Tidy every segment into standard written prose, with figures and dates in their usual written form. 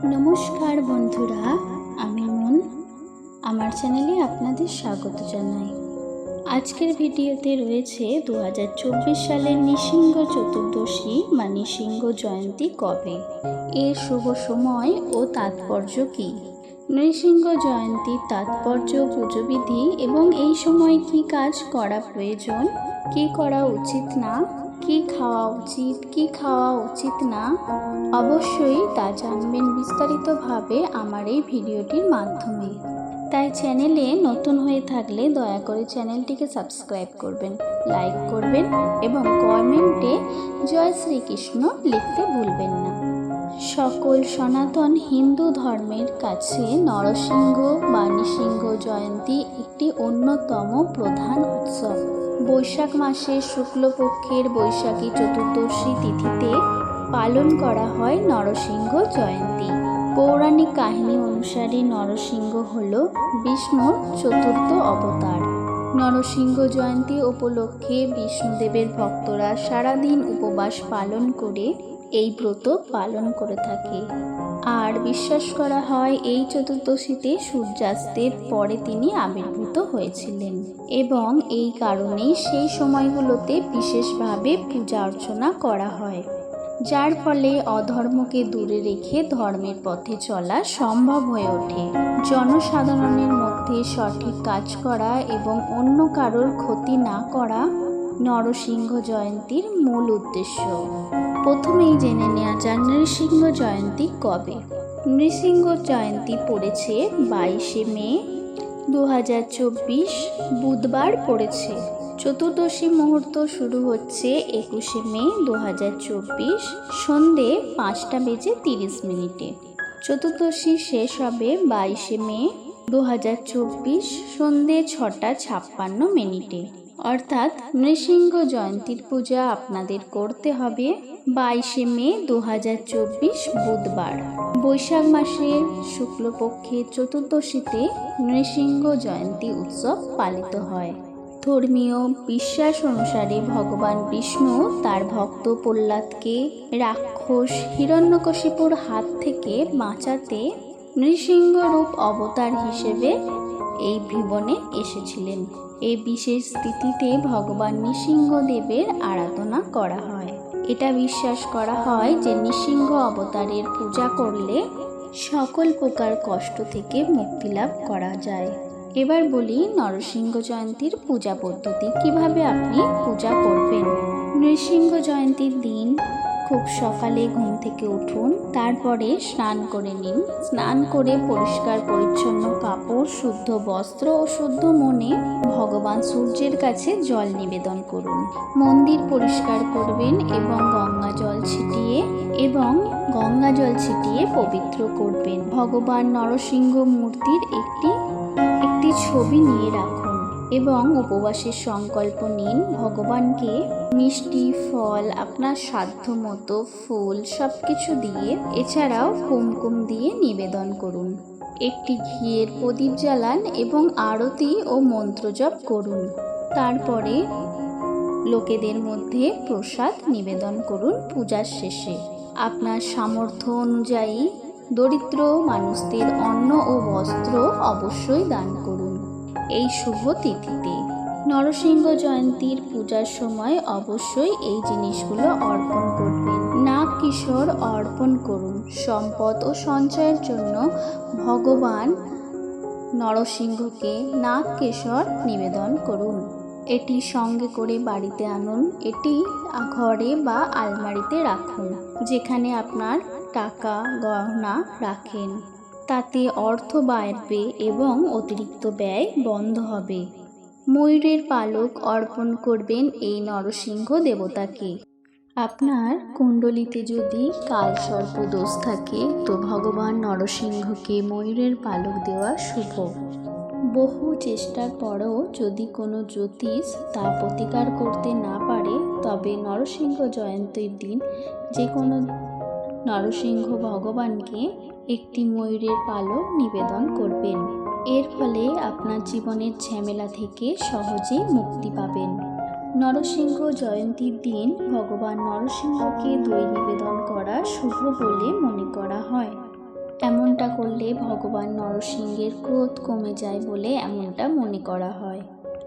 নমস্কার বন্ধুরা, আমি মন আমার চ্যানেলে আপনাদের স্বাগত জানাই। আজকের ভিডিওতে রয়েছে 2024 সালের নৃসিংহ চতুর্দশী বা নৃসিংহ জয়ন্তী কবে, এর শুভ সময় ও তাৎপর্য কী, নৃসিংহ জয়ন্তীর তাৎপর্য, পুজোবিধি এবং এই সময় কী কাজ করা প্রয়োজন, কী করা উচিত না, কী খাওয়া উচিত, কী খাওয়া উচিত না, অবশ্যই তা জানবেন বিস্তারিতভাবে আমার এই ভিডিওটির মাধ্যমে। তাই চ্যানেলে নতুন হয়ে থাকলে দয়া করে চ্যানেলটিকে সাবস্ক্রাইব করবেন, লাইক করবেন এবং কমেন্টে জয় শ্রীকৃষ্ণ লিখতে ভুলবেন না। সকল সনাতন হিন্দু ধর্মের কাছে নরসিংহ বা নৃসিংহ জয়ন্তী একটি অন্যতম প্রধান উৎসব। বৈশাখ মাসের শুক্লপক্ষের বৈশাখী চতুর্দশী তিথিতে পালন করা হয় নরসিংহ জয়ন্তী। পৌরাণিক কাহিনী অনুসারে নরসিংহ হল বিষ্ণুর চতুর্থ অবতার। নরসিংহ জয়ন্তী উপলক্ষে বিষ্ণুদেবের ভক্তরা সারাদিন উপবাস পালন করে এই ব্রত পালন করে থাকে। আর বিশ্বাস করা হয় এই চতুর্দশীতে সূর্যাস্তের পরে তিনি আবির্ভূত হয়েছিলেন এবং এই কারণেই সেই সময়গুলোতে বিশেষভাবে পূজা অর্চনা করা হয়, যার ফলে অধর্মকে দূরে রেখে ধর্মের পথে চলা সম্ভব হয়ে ওঠে। জনসাধারণের মধ্যে সঠিক কাজ করা এবং অন্য কারোর ক্ষতি না করা নরসিংহ জয়ন্তীর মূল উদ্দেশ্য। প্রথমেই জেনে নেওয়া যাক নৃসিংহ জয়ন্তী কবে। নৃসিংহ জয়ন্তী পড়েছে 22শে মে 2024, বুধবার পড়েছে। চতুর্দশী মুহূর্ত শুরু হচ্ছে 21শে মে 2024 সন্ধে 5:30। চতুর্দশী শেষ হবে 22শে মে 2024 সন্ধে 6:56। অর্থাৎ নৃসিংহ জয়ন্তীর পূজা আপনাদের করতে হবে 22শে মে 2024 বুধবার। বৈশাখ মাসের শুক্লপক্ষের চতুর্দশীতে নৃসিংহ জয়ন্তী উৎসব পালিত হয়। ধর্মীয় বিশ্বাস অনুসারে ভগবান বিষ্ণু তার ভক্ত প্রহ্লাদকে রাক্ষস হিরণ্যকশিপুর হাত থেকে বাঁচাতে নৃসিংহ রূপ অবতার হিসেবে এই ভুবনে এসেছিলেন। এই বিশেষ তিথিতে ভগবান নৃসিংহদেবের আরাধনা করা হয়। এটা বিশ্বাস করা হয় যে নৃসিংহ অবতারের পূজা করলে সকল প্রকার কষ্ট থেকে মুক্তি লাভ করা যায়। এবার বলি নরসিংহ জয়ন্তীর পূজা পদ্ধতি, কিভাবে আপনি পূজা করবেন। নৃসিংহ জয়ন্তীর দিন খুব সকালে ঘুম থেকে উঠুন, তারপরে স্নান করে নিন। স্নান করে পরিষ্কার পরিচ্ছন্ন কাপড়, শুদ্ধ বস্ত্র ও শুদ্ধ মনে ভগবান সূর্যের কাছে জল নিবেদন করুন। মন্দির পরিষ্কার করবেন এবং গঙ্গা জল ছিটিয়ে পবিত্র করবেন। ভগবান নরসিংহ মূর্তির একটি ছবি নিয়ে রাখুন এবং উপবাসের সংকল্প নিন। ভগবানকে মিষ্টি, ফল, আপনার সাধ্য মতো ফুল সবকিছু দিয়ে, এছাড়াও কুমকুম দিয়ে নিবেদন করুন। একটি ঘিয়ের প্রদীপ জ্বালান এবং আরতি ও মন্ত্র জপ করুন। তারপরে লোকেদের মধ্যে প্রসাদ নিবেদন করুন। পূজার শেষে আপনার সামর্থ্য অনুযায়ী দরিদ্র মানুষদের অন্ন ও বস্ত্র অবশ্যই দান করুন। এই শুভ তিথিতে নরসিংহ জয়ন্তীর পূজার সময় অবশ্যই এই জিনিসগুলো অর্পণ করবেন। নাগ কিশোর অর্পণ করুন। সম্পদ ও সঞ্চয়ের জন্য ভগবান নরসিংহকে নাগ কেশর নিবেদন করুন। এটি সঙ্গে করে বাড়িতে আনুন। এটি ঘরে বা আলমারিতে রাখুন, যেখানে আপনার টাকা গহনা রাখেন। তাতে অর্থ বাড়বে এবং অতিরিক্ত ব্যয় বন্ধ হবে। ময়ূরের পালক অর্পণ করবেন এই নরসিংহ দেবতাকে। আপনার কুণ্ডলিতে যদি কালসর্প দোষ থাকে তো ভগবান নরসিংহকে ময়ূরের পালক দেওয়া শুভ। বহু চেষ্টার পরও যদি কোনো জ্যোতিষ তা প্রতিকার করতে না পারে, তবে নরসিংহ জয়ন্তীর দিন যে কোনো নরসিংহ ভগবানকে একটি ময়ূরের পালক নিবেদন করবেন। এর ফলে আপনার জীবনের ঝামেলা থেকে সহজেই মুক্তি পাবেন। নরসিংহ জয়ন্তীর দিন ভগবান নরসিংহকে দই নিবেদন করা শুভ বলে মনে করা হয়। এমনটা করলে ভগবান নরসিংহের ক্রোধ কমে যায় বলে এমনটা মনে করা হয়।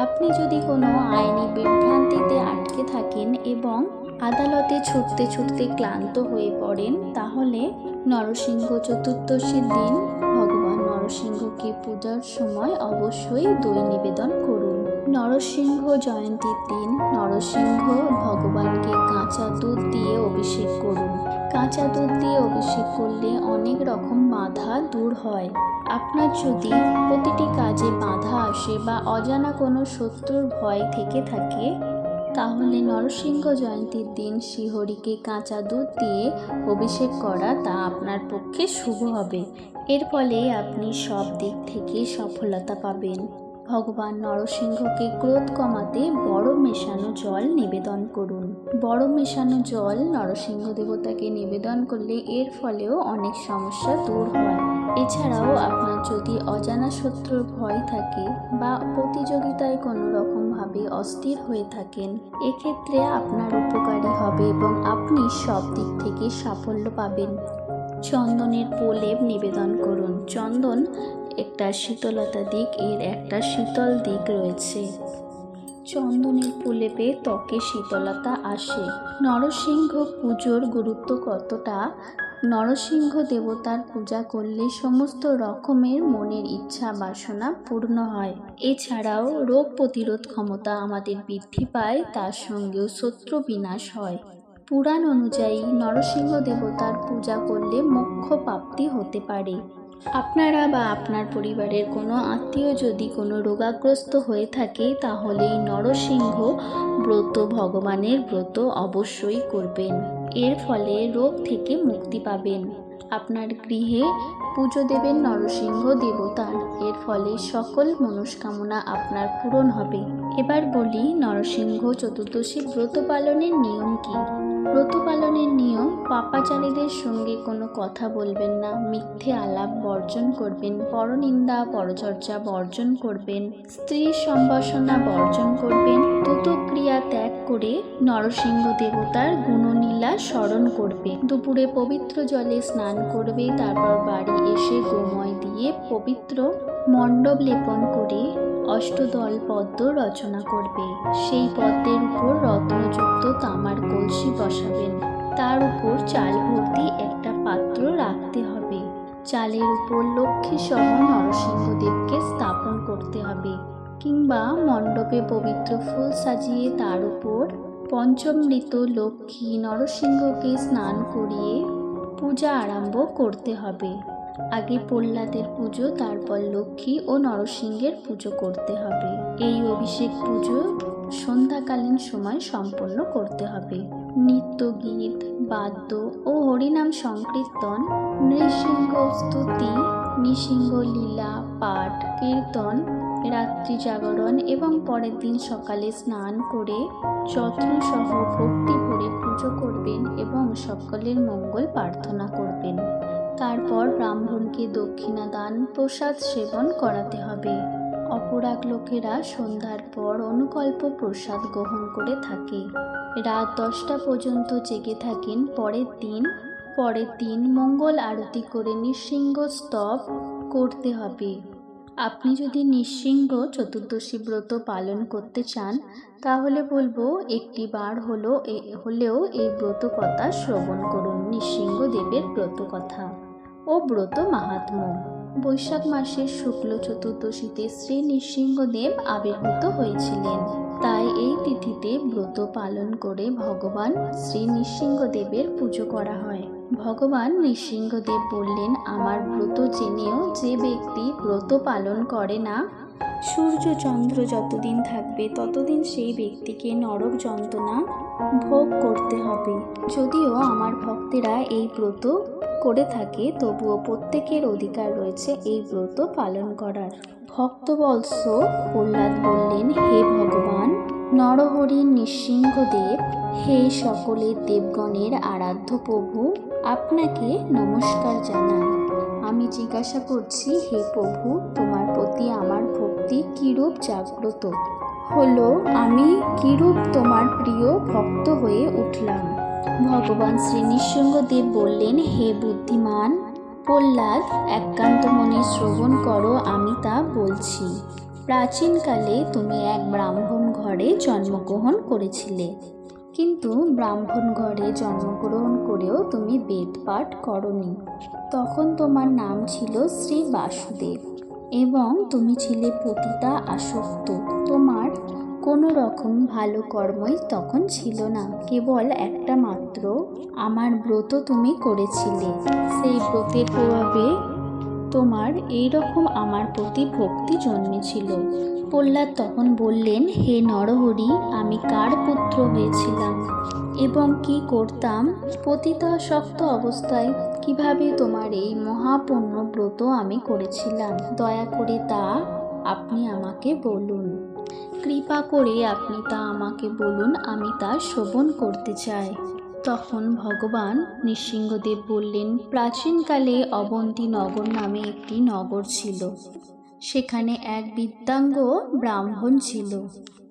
আপনি যদি কোনো আইনি বিভ্রান্তিতে আটকে থাকেন এবং আদালতে ছুটতে ছুটতে ক্লান্ত হয়ে পড়েন, তাহলে নরসিংহ চতুর্দশীর দিন ভগবান নরসিংহকে পূজার সময় অবশ্যই দই নিবেদন করুন। নরসিংহ জয়ন্তীর দিন নরসিংহ ভগবানকে কাঁচা দুধ দিয়ে অভিষেক করুন। কাঁচা দুধ দিয়ে অভিষেক করলে অনেক রকম বাধা দূর হয়। আপনার যদি প্রতিটি কাজে বাধা আসে বা অজানা কোনো শত্রুর ভয় থেকে থাকে, তাহলে নরসিংহ জয়ন্তীর দিন শ্রীহরিকে কাঁচা দুধ দিয়ে অভিষেক করা তা আপনার পক্ষে শুভ হবে। এর ফলে আপনি সব দিক থেকে সফলতা পাবেন। ভগবান নরসিংহকে ক্রোধ কমাতে বড় মেশানো জল নিবেদন করুন। বড় মেশানো জল নরসিংহ দেবতাকে নিবেদন করলে এর ফলেও অনেক সমস্যা দূর হয়। এছাড়াও আপনার যদি অজানা শত্রুর ভয় থাকে বা প্রতিযোগিতায় কোনো রকমভাবে অস্থির হয়ে থাকেন, এক্ষেত্রে আপনার উপকারী হবে এবং আপনি সব দিক থেকে সাফল্য পাবেন। চন্দনের প্রলেপ নিবেদন করুন। চন্দন একটা শীতলতা দিক, এর একটা শীতল দিক রয়েছে। চন্দনের প্রলেপে ত্বকে শীতলতা আসে। নরসিংহ পুজোর গুরুত্ব কতটা? নরসিংহ দেবতার পূজা করলে সমস্ত রকমের মনের ইচ্ছা বাসনা পূর্ণ হয়। এছাড়াও রোগ প্রতিরোধ ক্ষমতা আমাদের বৃদ্ধি পায়, তার সঙ্গেও শত্রু বিনাশ হয়। পুরাণ অনুযায়ী নরসিংহ দেবতার পূজা করলে মোক্ষ প্রাপ্তি হতে পারে। আপনারা বা আপনার পরিবারের কোনো আত্মীয় যদি কোনো রোগাগ্রস্ত হয়ে থাকে, তাহলে এই নরসিংহ ব্রত ভগবানের ব্রত অবশ্যই করবেন। এর ফলে রোগ থেকে মুক্তি পাবেন। আপনার গৃহে পুজো দেবেন নরসিংহ দেবতার, এর ফলে সকল মনস্কামনা আপনার পূরণ হবে। এবার বলি নরসিংহ চতুর্দশী ব্রত পালনের নিয়ম কি। ব্রত পালনের নিয়ম: পাপাচারীদের সঙ্গে কোনো কথা বলবেন না, মিথ্যে আলাপ বর্জন করবেন, পরনিন্দা পরচর্চা বর্জন করবেন, স্ত্রী সম্ভাষণা বর্জন করবেন, দ্রুতক্রিয়া ত্যাগ করে নরসিংহ দেবতার গুণনীলা স্মরণ করবে। দুপুরে পবিত্র জলে স্নান করবে, তারপর বাড়ি এসে গোময় দিয়ে পবিত্র মণ্ডপ লেপন করে অষ্টদল পদ্ম রচনা করবে। সেই পদ্মের উপর রত্নযুক্ত তামার কলসি বসাবেন। তার উপর চাল ভর্তি একটা পাত্র রাখতে হবে। চালের উপর লক্ষ্মী সহ নরসিংহদেবকে স্থাপন করতে হবে, কিংবা মণ্ডপে পবিত্র ফুল সাজিয়ে তার উপর পঞ্চমৃত লক্ষ্মী নরসিংহকে স্নান করিয়ে পূজা আরম্ভ করতে হবে। আগে প্রহ্লাদের পুজো, তারপর লক্ষ্মী ও নরসিংহের পুজো করতে হবে। এই অভিষেক পুজো সন্ধ্যাকালীন সময় সম্পন্ন করতে হবে। নৃত্য, গীত, বাদ্য ও হরিনাম সংকীর্তন, নৃসিংহ স্তুতি, নৃসিংহ লীলা পাঠ, কীর্তন, রাত্রি জাগরণ এবং পরের দিন সকালে স্নান করে যত্ন সহ ভক্তি ভরে পুজো করবেন এবং সকলের মঙ্গল প্রার্থনা করবেন। তারপর ব্রাহ্মণকে দক্ষিণা দান, প্রসাদ সেবন করাতে হবে। অপরাগ লোকেরা সন্ধ্যার পর অনুকল্প প্রসাদ গ্রহণ করে থাকে। রাত 10টা পর্যন্ত জেগে থাকেন। পরের দিন মঙ্গল আরতি করে নৃসিংহ স্তব করতে হবে। আপনি যদি নৃসিংহ চতুর্দশী ব্রত পালন করতে চান, তাহলে বলবো একটি বার হলেও এই ব্রত কথা শ্রবণ করুন। নৃসিংহ দেবের ব্রত কথা ও ব্রত মাহাত্ম্য। বৈশাখ মাসের শুক্ল চতুর্দশীতে শ্রী নৃসিংহদেব আবির্ভূত হয়েছিলেন, তাই এই তিথিতে ব্রত পালন করে ভগবান শ্রী নৃসিংহদেবের পুজো করা হয়। ভগবান নৃসিংহদেব বললেন, আমার ব্রত জেনেও যে ব্যক্তি ব্রত পালন করে না, সূর্য চন্দ্র যতদিন থাকবে ততদিন সেই ব্যক্তিকে নরক যন্ত্রণা ভোগ করতে হবে। যদিও আমার ভক্তেরা এই ব্রত করে থাকে, তবুও প্রত্যেকের অধিকার রয়েছে এই ব্রত পালন করার। ভক্তবৎস প্রহ্লাদ বললেন, হে ভগবান নরহরি নৃসিংহদেব, হে সকলের দেবগণের আরাধ্য প্রভু, আপনাকে নমস্কার জানাই। আমি জিজ্ঞাসা করছি, হে প্রভু, তোমার প্রতি আমার ভক্তি কিরূপ জাগ্রত হলো, আমি কিরূপ তোমার প্রিয় ভক্ত হয়ে উঠলাম। ভগবান শ্রী নৃসিংহদেব বললেন, হে বুদ্ধিমান প্রহ্লাদ, একান্ত মনে শ্রবণ করো, আমি তা বলছি। প্রাচীনকালে তুমি এক ব্রাহ্মণ ঘরে জন্মগ্রহণ করেছিলে, কিন্তু ব্রাহ্মণ ঘরে জন্মগ্রহণ করেও তুমি বেদ পাঠ করনি। তখন তোমার নাম ছিল শ্রী বাসুদেব এবং তুমি ছিলে পতিতা আসক্ত। তোমার কোনো রকম ভালো কর্মই তখন ছিল না, কেবল একটা মাত্র আমার ব্রত তুমি করেছিলে। সেই ব্রতের প্রভাবে তোমার এই রকম আমার প্রতি ভক্তি জন্মেছিল। প্রহ্লাদ তখন বললেন, হে নরহরি, আমি কার পুত্র হয়েছিলাম এবং কি করতাম পতিতাসক্ত অবস্থায়, কিভাবে তোমার এই মহাপুণ্য ব্রত আমি করেছিলাম, দয়া করে তা আপনি আমাকে বলুন। কৃপা করে আপনি তা আমাকে বলুন, আমি তা শ্রবণ করতে চাই। তখন ভগবান নৃসিংহদেব বললেন, প্রাচীনকালে অবন্তী নগর নামে একটি নগর ছিল। সেখানে এক বিদ্যাঙ্গ ব্রাহ্মণ ছিল।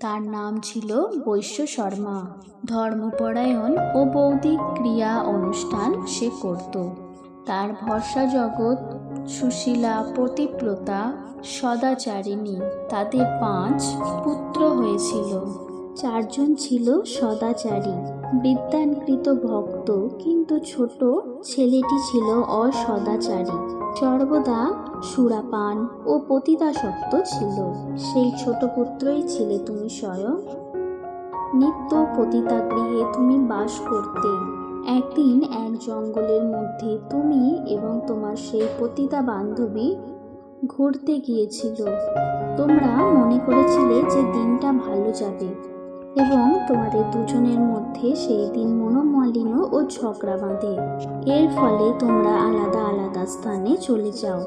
তার নাম ছিল বৈশ্য শর্মা। ধর্মপরায়ণ ও বৌদ্ধিক ক্রিয়া অনুষ্ঠান সে করত। তার ভরসা জগৎ সুশীলা, পতিব্রতা, সদাচারিণী। তাদের 5 পুত্র হয়েছিল। 4 জন ছিল সদাচারী, বিদ্যাঙ্কৃত ভক্ত, কিন্তু ছোট ছেলেটি ছিল অসদাচারী, সর্বদা সুরাপান ও পতিতাসক্ত ছিল। সেই ছোট পুত্রই ছিলে তুমি স্বয়ং। নিত্য পতিতাগৃহে তুমি বাস করতে। একদিন এক জঙ্গলের মধ্যে তুমি এবং তোমার সেই পতিতা বান্ধবী ঘুরতে গিয়েছিল। তোমরা মনে করেছিলে যে দিনটা ভালো যাবে এবং তোমাদের দুজনের মধ্যে সেই দিন মনোমালিন্য ও ঝগড়া বাঁধে। এর ফলে তোমরা আলাদা আলাদা স্থানে চলে যাও।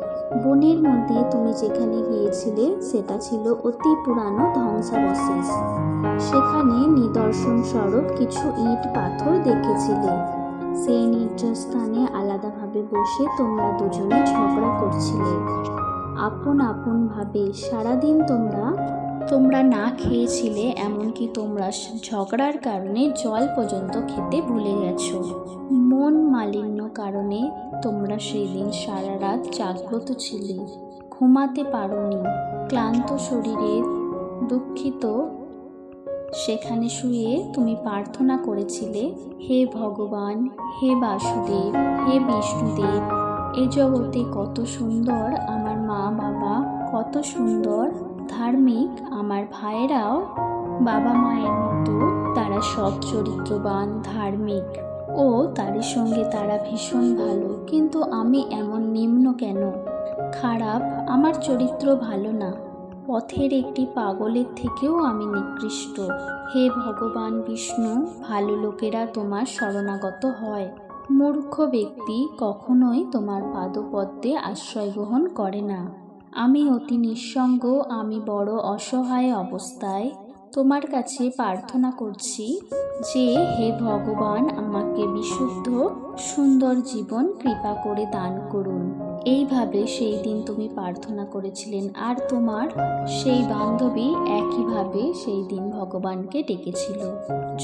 বনের মধ্যে তুমি যেখানে গিয়েছিলে সেটা ছিল অতি পুরানো ধ্বংসাবশেষ। সেখানে নিদর্শন স্বরূপ কিছু ইট পাথর দেখেছিলে। সেই নির্জন স্থানে আলাদাভাবে বসে তোমরা দুজনে ঝগড়া করছিলে আপন আপন ভাবে। সারাদিন তোমরা না খেয়েছিলে, এমনকি তোমরা ঝগড়ার কারণে জল পর্যন্ত খেতে ভুলে গেছো। মন মালিন্য কারণে তোমরা সেই দিন সারা রাত জাগ্রত ছিলে, ঘুমাতে পারোনি। ক্লান্ত শরীরে দুঃখিত সেখানে শুয়ে তুমি প্রার্থনা করেছিলে, হে ভগবান, হে বাসুদেব, হে বিষ্ণুদেব, এ জগতে কত সুন্দর আমার মা বাবা, কত সুন্দর ধার্মিক আমার ভাইয়েরাও বাবা মায়ের মতো, তারা সব চরিত্রবান, ধার্মিক ও তাদের সঙ্গে তারা ভীষণ ভালো, কিন্তু আমি এমন নিম্ন কেন, খারাপ, আমার চরিত্র ভালো না, পথের একটি পাগলের থেকেও আমি নিকৃষ্ট। হে ভগবান বিষ্ণু, ভালো লোকেরা তোমার শরণাগত হয়, মূর্খ ব্যক্তি কখনোই তোমার পাদপদ্মে আশ্রয় গ্রহণ করে না। আমি অতি নিঃসঙ্গ, আমি বড় অসহায় অবস্থায় তোমার কাছে প্রার্থনা করছি যে হে ভগবান, আমাকে বিশুদ্ধ সুন্দর জীবন কৃপা করে দান করুন। এইভাবে সেই দিন তুমি প্রার্থনা করেছিলেন, আর তোমার সেই বান্ধবী একইভাবে সেই দিন ভগবানকে ডেকেছিল।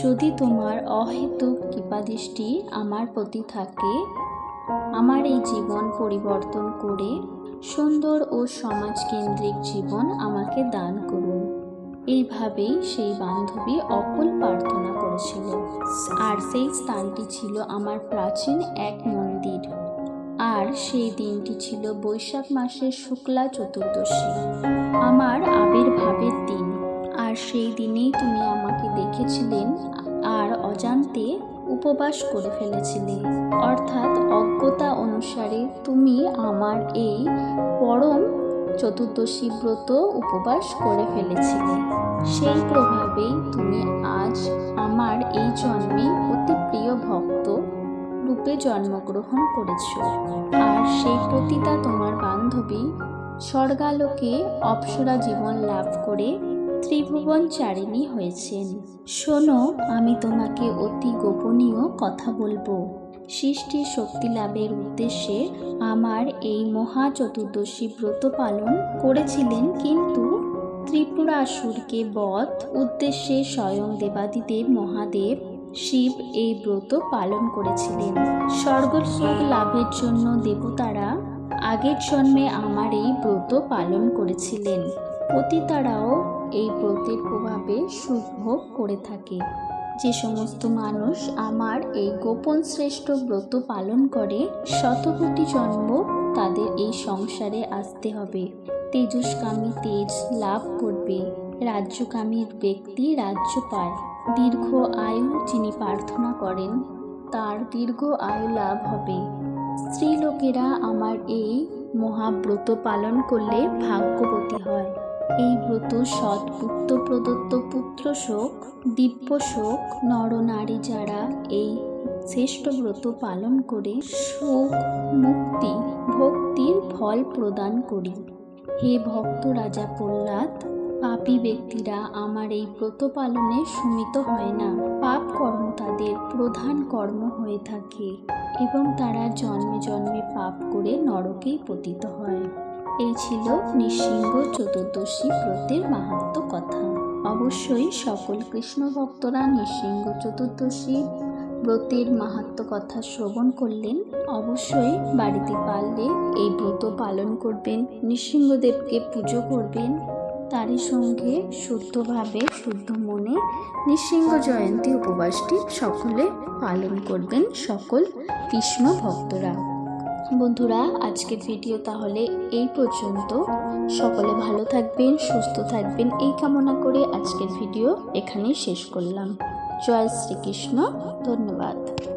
যদি তোমার অহেতুক কৃপাদৃষ্টি আমার প্রতি থাকে, আমার এই জীবন পরিবর্তন করে সুন্দর ও সমাজকেন্দ্রিক জীবন আমাকে দান করুন। এইভাবেই সেই বান্ধবী অকুল প্রার্থনা করেছিল। আর সেই স্থানটি ছিল আমার প্রাচীন এক মন্দির। আর সেই দিনটি ছিল বৈশাখ মাসের শুক্লা চতুর্দশী, আমার আবির্ভাবের দিন। আর সেই দিনেই তুমি আমাকে দেখেছিলেন আর অজান্তে উপবাস করে ফেলেছিলে, অর্থাৎ অজ্ঞতা অনুসারে তুমি আমার এই পরম চতুর্দশী ব্রত উপবাস করে ফেলেছিলে। সেই প্রভাবেই তুমি আজ আমার এই জন্মে অতি প্রিয় ভক্ত রূপে জন্মগ্রহণ করেছ। আর সেই পতিতা তোমার বান্ধবী স্বর্গালোকে অপ্সরা জীবন লাভ করে ত্রিভুবন চারিণী হয়েছেন। শোনো, আমি তোমাকে অতি গোপনীয় কথা বলবো। সৃষ্টি শক্তি লাভের উদ্দেশ্যে আমার এই মহা চতুর্দশী ব্রত পালন করেছিলেন, কিন্তু ত্রিপুরাসুরকে বধ উদ্দেশ্যে স্বয়ং দেবাদিদেব মহাদেব শিব এই ব্রত পালন করেছিলেন। স্বর্গসুখ লাভের জন্য দেবতারা আগের জন্মে আমার এই ব্রত পালন করেছিলেন। পতিতারাও এই ব্রতের প্রভাবে সুখ ভোগ করে থাকে। যে সমস্ত মানুষ আমার এই গোপন শ্রেষ্ঠ ব্রত পালন করে, শতকোটি জন্ম তাদের এই সংসারে আসতে হবে। তেজস্কামী তেজ লাভ করবে, রাজ্যকামীর ব্যক্তি রাজ্য পায়। দীর্ঘ আয়ু যিনি প্রার্থনা করেন তার দীর্ঘ আয়ু লাভ হবে। স্ত্রীলোকেরা আমার এই মহাব্রত পালন করলে ভাগ্যবতী হয়। এই ব্রত সৎ পুত্র প্রদত্ত পুত্র শোক, দিব্য শোক, নরনারী যারা এই শ্রেষ্ঠ ব্রত পালন করে সুখ, মুক্তি, ভক্তির ফল প্রদান করি। হে ভক্ত রাজা প্রহ্লাদ, পাপী ব্যক্তিরা আমার এই ব্রত পালনে সুমিত হয় না। পাপ কর্ম তাদের প্রধান কর্ম হয়ে থাকে এবং তারা জন্মে জন্মে পাপ করে নরকেই পতিত হয়। এই ছিল নৃসিংহ চতুর্দশী ব্রতের মাহাত্ম্য কথা। অবশ্যই সকল কৃষ্ণ ভক্তরা নৃসিংহ চতুর্দশী ব্রতের মাহাত্ম্য কথা শ্রবণ করলেন। অবশ্যই বাড়িতে পারলে এই ব্রত পালন করবেন, নৃসিংহদেবকে পুজো করবেন। তারই সঙ্গে শুদ্ধভাবে শুদ্ধ মনে নৃসিংহ জয়ন্তী উপবাসটি সকলে পালন করবেন, সকল কৃষ্ণ ভক্তরা। বন্ধুরা, আজকের ভিডিও তাহলে এই পর্যন্ত। সকলে ভালো থাকবেন, সুস্থ থাকবেন এই কামনা করে আজকের ভিডিও এখানেই শেষ করলাম। জয় শ্রীকৃষ্ণ। ধন্যবাদ।